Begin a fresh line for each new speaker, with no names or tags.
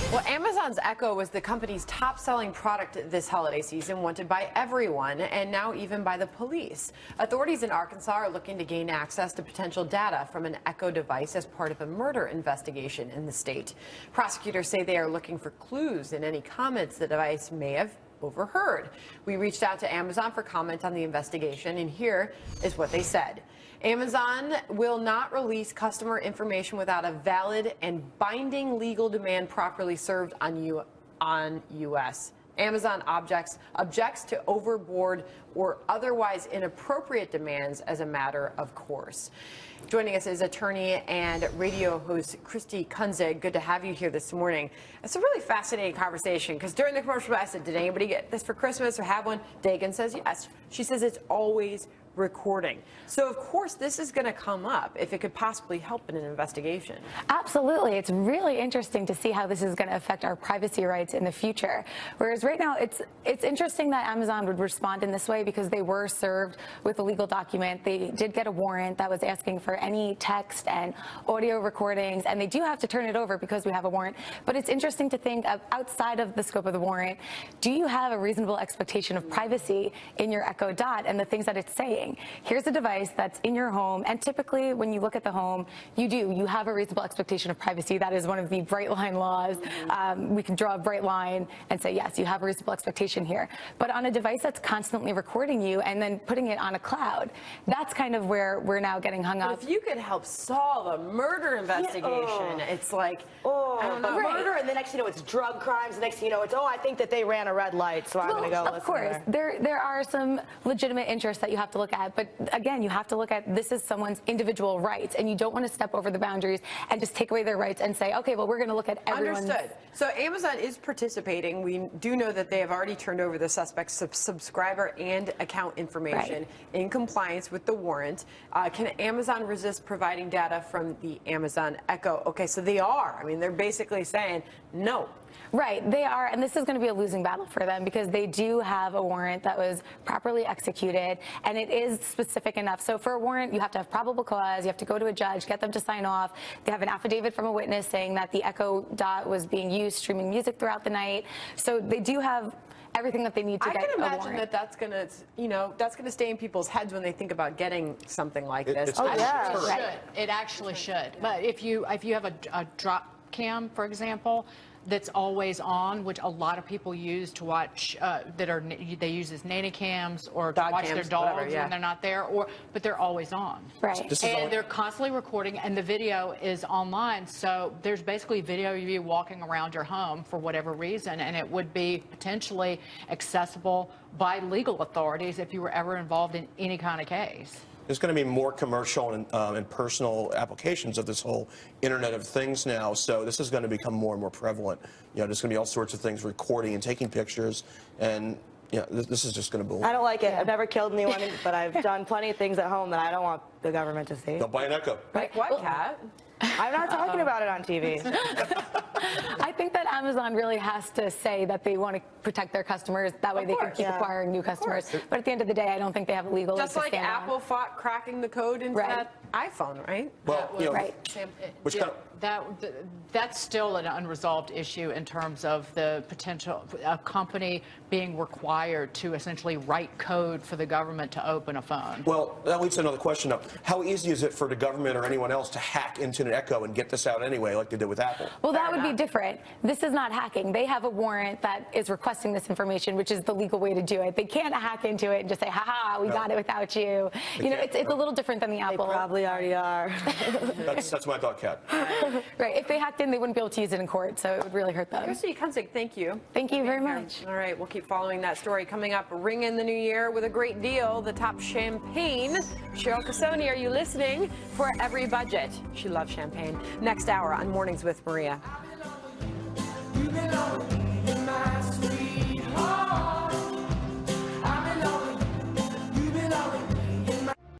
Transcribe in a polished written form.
Well, Amazon's Echo was the company's top-selling product this holiday season, wanted by everyone, and now even by the police. Authorities in Arkansas are looking to gain access to potential data from an Echo device as part of a murder investigation in the state. Prosecutors say they are looking for clues in any comments the device may have overheard. We reached out to Amazon for comment on the investigation, and here is what they said. Amazon will not release customer information without a valid and binding legal demand properly served on U.S. Amazon objects to overboard or otherwise inappropriate demands as a matter of course. Joining us is attorney and radio host Christi Kunzig. Good to have you here this morning. It's a really fascinating conversation because during the commercial I said, did anybody get this for Christmas or have one? Dagen says yes. She says it's always recording. So of course this is going to come up if it could possibly help in an investigation.
Absolutely. It's really interesting to see how this is going to affect our privacy rights in the future. Whereas right now it's interesting that Amazon would respond in this way because they were served with a legal document. They did get a warrant that was asking for any text and audio recordings, and they do have to turn it over because we have a warrant. But it's interesting to think of outside of the scope of the warrant, do you have a reasonable expectation of privacy in your Echo Dot and the things that it's saying? Here's a device that's in your home, and typically when you look at the home, you have a reasonable expectation of privacy. That is one of the bright line laws. We can draw a bright line and say, yes, you have a reasonable expectation here. But on a device that's constantly recording you and then putting it on a cloud, that's kind of where we're now getting hung up.
But if you could help solve a murder investigation, it's like, I don't know.
Murder, and the next thing you know, it's drug crimes. The next thing you know, it's, I think that they ran a red light, so I'm going to go listen.
Of course, there are some legitimate interests that you have to look at, but again, you have to look at this is someone's individual rights, and you don't want to step over the boundaries and just take away their rights and say, okay, well, we're going to look at everyone's.
Understood. So Amazon is participating. We do know that they have already turned over the suspect's subscriber and account information in compliance with the warrant. Can Amazon resist providing data from the Amazon Echo? Okay, so they are. I mean, they're basically saying no.
Right, they are, and this is going to be a losing battle for them because they do have a warrant that was properly executed, and it is specific enough. So for a warrant, you have to have probable cause, you have to go to a judge, get them to sign off. They have an affidavit from a witness saying that the Echo Dot was being used streaming music throughout the night. So they do have everything that they need to get a warrant.
I can imagine that that's going to, that's going to stay in people's heads when they think about getting something like this.
It actually should. But if you have a drop cam, for example, that's always on, which a lot of people use to watch, they use as nanny cams or to watch their dogs when they're not there, but they're always on.
Right.
And they're constantly recording, and the video is online, so there's basically video of you walking around your home for whatever reason, and it would be potentially accessible by legal authorities if you were ever involved in any kind of case.
There's going to be more commercial and personal applications of this whole Internet of Things now, so this is going to become more and more prevalent. There's going to be all sorts of things, recording and taking pictures, and this is just going to blow.
I don't like it. I've never killed anyone, but I've done plenty of things at home that I don't want the government to see.
Don't buy an Echo.
Like what, Kat?
I'm not talking about it on TV.
I think that Amazon really has to say that they want to protect their customers. That way they can keep acquiring new customers. But at the end of the day, I don't think they have a legal
Just like Apple fought cracking the code into that iPhone, right?
Well,
that's still an unresolved issue in terms of the potential a company being required to essentially write code for the government to open a phone.
Well, that leads to another question now. How easy is it for the government or anyone else to hack into an Echo and get this out anyway, like they did with Apple?
Well, that would be different. This is not hacking. They have a warrant that is requesting this information, which is the legal way to do it. They can't hack into it and just say, ha-ha, we got it without you. It's a little different than the Apple.
They probably already are.
That's my thought, Kat.
Right. If they hacked in, they wouldn't be able to use it in court, so it would really hurt them.
Christi Kunzig, thank you.
Thank you very much.
All right, we'll keep following that story. Coming up, ring in the new year with a great deal, the top champagne. Cheryl Casoni, are you listening? For every budget. She loves champagne. Next hour on Mornings with Maria.